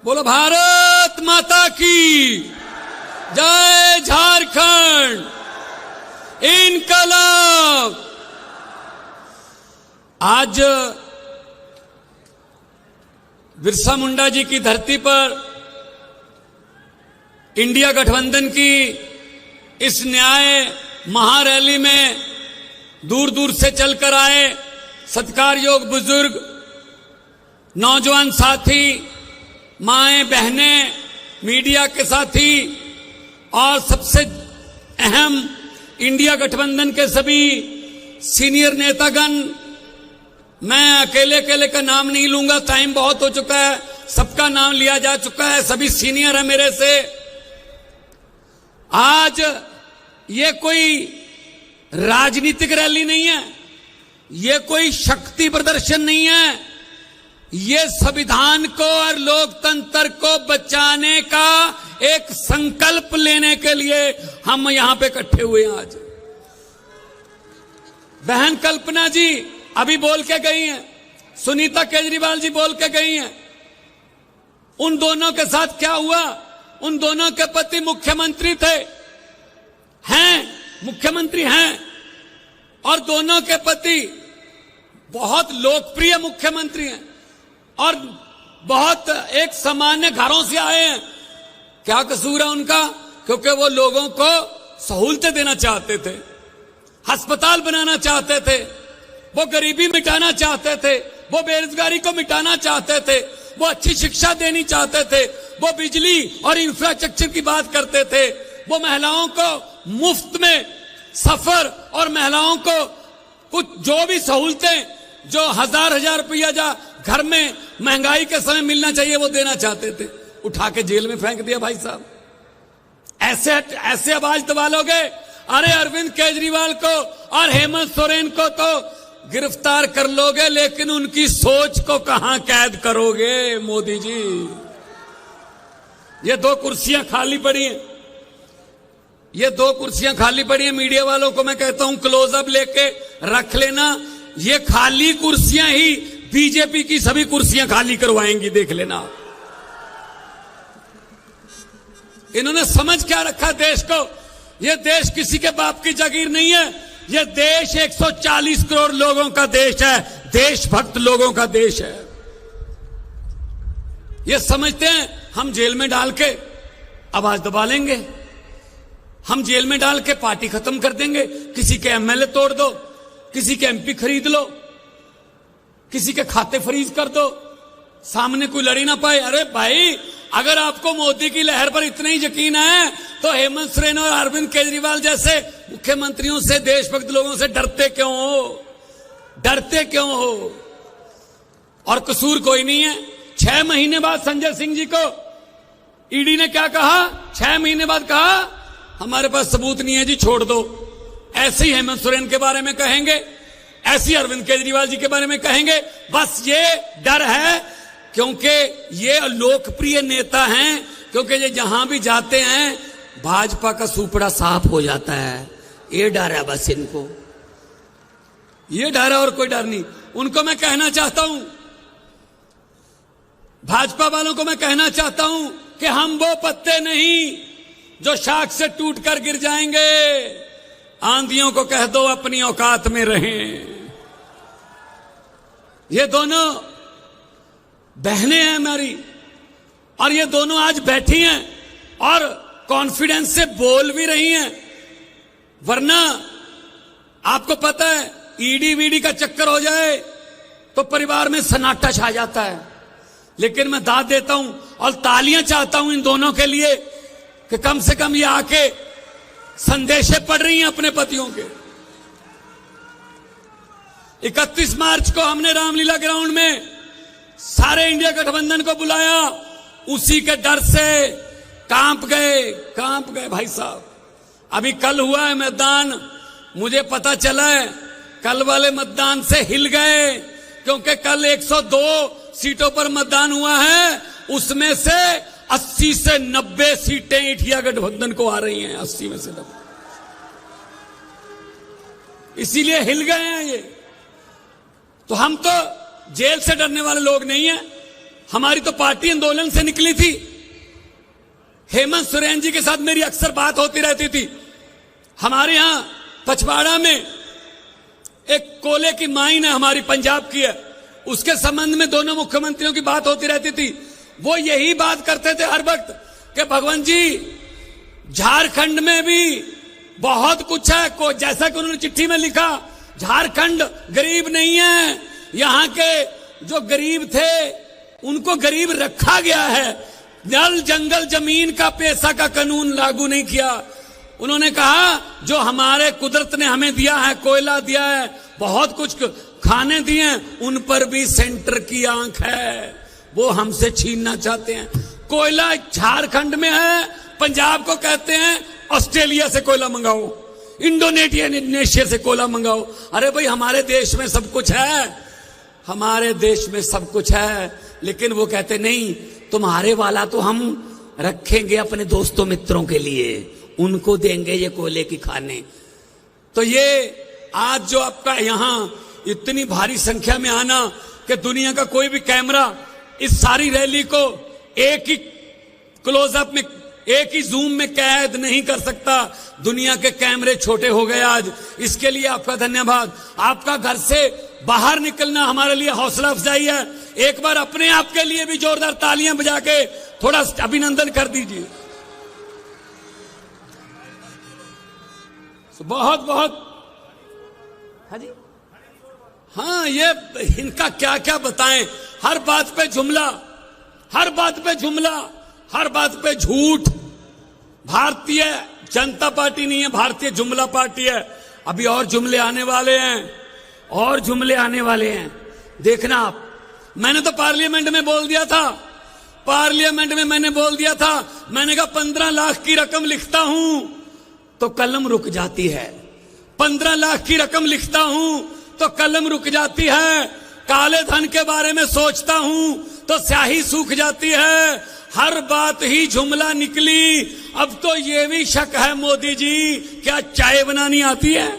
बोलो भारत माता की जय। झारखंड इनकलाब। आज बिरसा मुंडा जी की धरती पर इंडिया गठबंधन की इस न्याय महारैली में दूर दूर से चलकर आए सत्कार योग बुजुर्ग, नौजवान साथी, माएं बहनें, मीडिया के साथी और सबसे अहम इंडिया गठबंधन के सभी सीनियर नेतागण। मैं अकेले अकेले का नाम नहीं लूंगा, टाइम बहुत हो चुका है, सबका नाम लिया जा चुका है, सभी सीनियर है मेरे से। आज ये कोई राजनीतिक रैली नहीं है, ये कोई शक्ति प्रदर्शन नहीं है, ये संविधान को और लोकतंत्र को बचाने का एक संकल्प लेने के लिए हम यहां पे इकट्ठे हुए हैं। आज बहन कल्पना जी अभी बोल के गई हैं, सुनीता केजरीवाल जी बोल के गई हैं। उन दोनों के साथ क्या हुआ? उन दोनों के पति मुख्यमंत्री थे, मुख्यमंत्री हैं, और दोनों के पति बहुत लोकप्रिय मुख्यमंत्री हैं और बहुत एक सामान्य घरों से आए हैं। क्या कसूर है उनका? क्योंकि वो लोगों को सहूलतें देना चाहते थे, अस्पताल बनाना चाहते थे, वो गरीबी मिटाना चाहते थे, वो बेरोजगारी को मिटाना चाहते थे, वो अच्छी शिक्षा देनी चाहते थे, वो बिजली और इंफ्रास्ट्रक्चर की बात करते थे, वो महिलाओं को मुफ्त में सफर और महिलाओं को कुछ जो भी सहूलतें जो हजार रुपया जा घर में महंगाई के समय मिलना चाहिए वो देना चाहते थे, उठा के जेल में फेंक दिया। भाई साहब ऐसे आवाज दबा लोगे? अरे अरविंद केजरीवाल को और हेमंत सोरेन को तो गिरफ्तार कर लोगे, लेकिन उनकी सोच को कहां कैद करोगे मोदी जी? ये दो कुर्सियां खाली पड़ी हैं, ये दो कुर्सियां खाली पड़ी हैं। मीडिया वालों को मैं कहता हूं क्लोजअप लेके रख लेना, ये खाली कुर्सियां ही बीजेपी की सभी कुर्सियां खाली करवाएंगी, देख लेना। इन्होंने समझ क्या रखा देश को? ये देश किसी के बाप की जागीर नहीं है, ये देश 140 करोड़ लोगों का देश है, देशभक्त लोगों का देश है। ये समझते हैं हम जेल में डाल के आवाज दबा लेंगे, हम जेल में डाल के पार्टी खत्म कर देंगे, किसी के एमएलए तोड़ दो, किसी के एमपी खरीद लो, किसी के खाते फ्रीज कर दो, सामने कोई लड़ी ना पाए। अरे भाई, अगर आपको मोदी की लहर पर इतना ही यकीन है तो हेमंत सोरेन और अरविंद केजरीवाल जैसे मुख्यमंत्रियों से, देशभक्त लोगों से डरते क्यों हो? डरते क्यों हो? और कसूर कोई नहीं है। 6 महीने बाद संजय सिंह जी को ईडी ने क्या कहा? 6 महीने बाद कहा हमारे पास सबूत नहीं है जी, छोड़ दो। ऐसे ही हेमंत सोरेन के बारे में कहेंगे, ऐसे ही अरविंद केजरीवाल जी के बारे में कहेंगे। बस ये डर है क्योंकि ये लोकप्रिय नेता हैं, क्योंकि ये जहां भी जाते हैं भाजपा का सुपड़ा साफ हो जाता है। ये डर है बस इनको, ये डर है और कोई डर नहीं। उनको मैं कहना चाहता हूं, भाजपा वालों को मैं कहना चाहता हूं कि हम वो पत्ते नहीं जो शाख से टूटकर गिर जाएंगे। आंधियों को कह दो अपनी औकात में रहें। ये दोनों बहनें हैं हमारी, और ये दोनों आज बैठी हैं और कॉन्फिडेंस से बोल भी रही हैं। वरना आपको पता है ईडी वीडी का चक्कर हो जाए तो परिवार में सन्नाटा छा जाता है। लेकिन मैं दाद देता हूं और तालियां चाहता हूं इन दोनों के लिए कि कम से कम ये आके संदेशे पढ़ रही हैं अपने पतियों के। 31 मार्च को हमने रामलीला ग्राउंड में सारे इंडिया गठबंधन को बुलाया, उसी के डर से कांप गए भाई साहब। अभी कल हुआ है मतदान, मुझे पता चला है कल वाले मतदान से हिल गए, क्योंकि कल 102 सीटों पर मतदान हुआ है, उसमें से 80 से 90 सीटें इंडिया गठबंधन को आ रही हैं। 80 में से 90, इसीलिए हिल गए हैं ये। तो हम तो जेल से डरने वाले लोग नहीं हैं, हमारी तो पार्टी आंदोलन से निकली थी। हेमंत सोरेन जी के साथ मेरी अक्सर बात होती रहती थी। हमारे यहां पचवाड़ा में एक कोयले की माइन है, हमारी पंजाब की है, उसके संबंध में दोनों मुख्यमंत्रियों की बात होती रहती थी। वो यही बात करते थे हर वक्त कि भगवंत जी झारखंड में भी बहुत कुछ है, को जैसा कि उन्होंने चिट्ठी में लिखा, झारखंड गरीब नहीं है, यहां के जो गरीब थे उनको गरीब रखा गया है, जल जंगल जमीन का पैसा का कानून लागू नहीं किया। उन्होंने कहा जो हमारे कुदरत ने हमें दिया है, कोयला दिया है, बहुत कुछ खाने दिए हैं, उन पर भी सेंटर की आंख है, वो हमसे छीनना चाहते हैं। कोयला झारखंड में है, पंजाब को कहते हैं ऑस्ट्रेलिया से कोयला मंगाओ, इंडोनेशिया से कोयला मंगाओ। अरे भाई हमारे देश में सब कुछ है, हमारे देश में सब कुछ है, लेकिन वो कहते नहीं, तुम्हारे वाला तो हम रखेंगे अपने दोस्तों मित्रों के लिए, उनको देंगे ये कोयले की खाने। तो ये आज जो आपका यहां इतनी भारी संख्या में आना कि दुनिया का कोई भी कैमरा इस सारी रैली को एक ही क्लोजअप में, एक ही जूम में कैद नहीं कर सकता। दुनिया के कैमरे छोटे हो गए आज। इसके लिए आपका धन्यवाद। आपका घर से बाहर निकलना हमारे लिए हौसला अफजाई है। एक बार अपने आप के लिए भी जोरदार तालियां बजा के थोड़ा अभिनंदन कर दीजिए। बहुत बहुत हाँ जी, हाँ, ये इनका क्या क्या बताएं। हर बात पे जुमला, हर बात पे जुमला, हर बात पे झूठ। भारतीय जनता पार्टी नहीं है, भारतीय जुमला पार्टी है। अभी और जुमले आने वाले हैं, और जुमले आने वाले हैं, देखना आप। मैंने तो पार्लियामेंट में बोल दिया था, पार्लियामेंट में मैंने बोल दिया था, मैंने कहा 15 लाख की रकम लिखता हूं तो कलम रुक जाती है, 15 लाख की रकम लिखता हूं तो कलम रुक जाती है, काले धन के बारे में सोचता हूं तो स्याही सूख जाती है। हर बात ही जुमला निकली। अब तो ये भी शक है मोदी जी, क्या चाय बनानी आती है?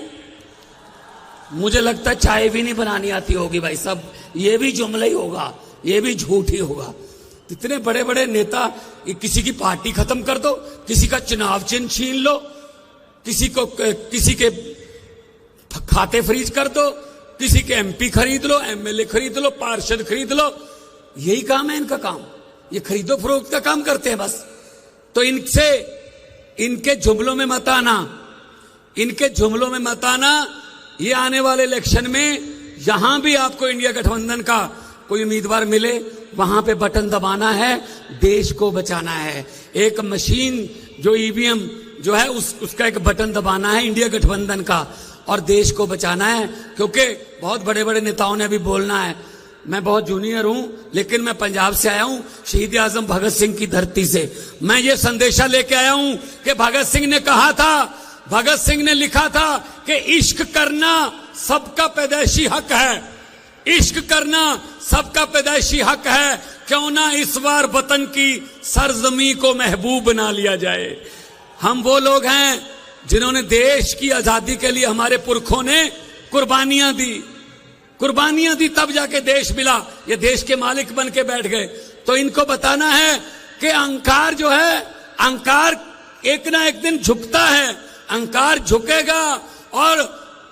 मुझे लगता है चाय भी नहीं बनानी आती होगी भाई साहब, ये भी जुमला ही होगा, ये भी झूठ ही होगा। इतने बड़े बड़े नेता, किसी की पार्टी खत्म कर दो, किसी का चुनाव चिन्ह छीन लो, किसी के खाते फ्रीज कर दो, किसी के एमपी खरीद लो, एमएलए खरीद लो, पार्षद खरीद लो। यही काम है इनका काम, ये खरीदो फरोख्त का काम करते हैं बस। तो इनसे, इनके जुमलों में मत आना, इनके जुमलों में मत आना। ये आने वाले इलेक्शन में जहां भी आपको इंडिया गठबंधन का कोई उम्मीदवार मिले, वहां पे बटन दबाना है, देश को बचाना है। एक मशीन जो ईवीएम जो है उसका एक बटन दबाना है इंडिया गठबंधन का, और देश को बचाना है। क्योंकि बहुत बड़े बड़े नेताओं ने भी बोलना है। मैं बहुत जूनियर हूं, लेकिन मैं पंजाब से आया हूं, शहीद आजम भगत सिंह की धरती से। मैं ये संदेशा लेके आया हूं कि भगत सिंह ने कहा था, भगत सिंह ने लिखा था कि इश्क करना सबका पैदाइशी हक है, इश्क करना सबका पैदाइशी हक है, क्यों ना इस बार वतन की सरजमी को महबूब बना लिया जाए। हम वो लोग हैं जिन्होंने देश की आजादी के लिए, हमारे पुरखों ने कुर्बानियां दी, कुर्बानियां दी, तब जाके देश मिला। ये देश के मालिक बन के बैठ गए। तो इनको बताना है कि अहंकार जो है, अहंकार एक ना एक दिन झुकता है, अहंकार झुकेगा। और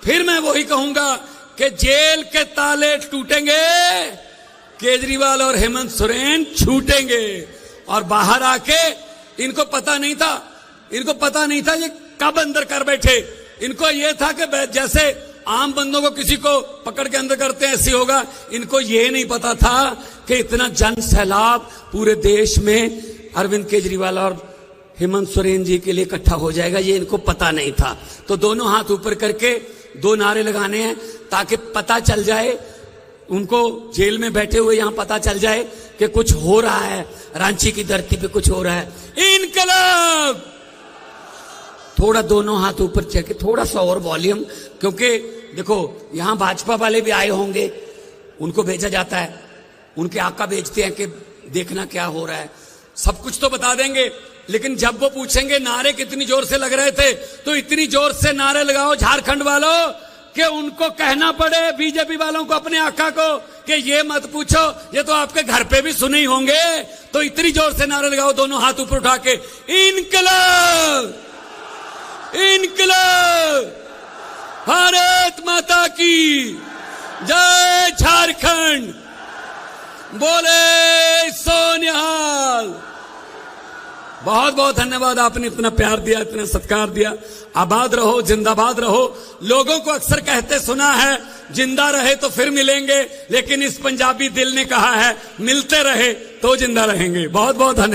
फिर मैं वही कहूंगा कि जेल के ताले टूटेंगे, केजरीवाल और हेमंत सोरेन छूटेंगे। और बाहर आके, इनको पता नहीं था, इनको पता नहीं था ये कब अंदर कर बैठे। इनको ये था कि जैसे आम बंदों को किसी को पकड़ के अंदर करते हैं ऐसे होगा। इनको ये नहीं पता था कि इतना जन सैलाब पूरे देश में अरविंद केजरीवाल और हेमंत सोरेन जी के लिए इकट्ठा हो जाएगा, ये इनको पता नहीं था। तो दोनों हाथ ऊपर करके 2 नारे लगाने हैं ताकि पता चल जाए उनको, जेल में बैठे हुए यहां पता चल जाए कि कुछ हो रहा है, रांची की धरती पे कुछ हो रहा है। इनकलाब। थोड़ा दोनों हाथ ऊपर चेके, थोड़ा सा और वॉल्यूम, क्योंकि देखो यहां भाजपा वाले भी आए होंगे, उनको भेजा जाता है, उनके आका भेजते हैं कि देखना क्या हो रहा है। सब कुछ तो बता देंगे, लेकिन जब वो पूछेंगे नारे कितनी जोर से लग रहे थे, तो इतनी जोर से नारे लगाओ झारखंड वालों कि उनको कहना पड़े, बीजेपी वालों को, अपने आका को, कि ये मत पूछो, ये तो आपके घर पे भी सुने ही होंगे। तो इतनी जोर से नारा लगाओ, दोनों हाथ ऊपर उठा के, इनकलाब, इनकलाब, भारत माता की जय, झारखंड बोले सोनिहाल। बहुत बहुत धन्यवाद, आपने इतना प्यार दिया, इतना सत्कार दिया। आबाद रहो, जिंदाबाद रहो। लोगों को अक्सर कहते सुना है, जिंदा रहे तो फिर मिलेंगे, लेकिन इस पंजाबी दिल ने कहा है, मिलते रहे तो जिंदा रहेंगे। बहुत बहुत धन्यवाद।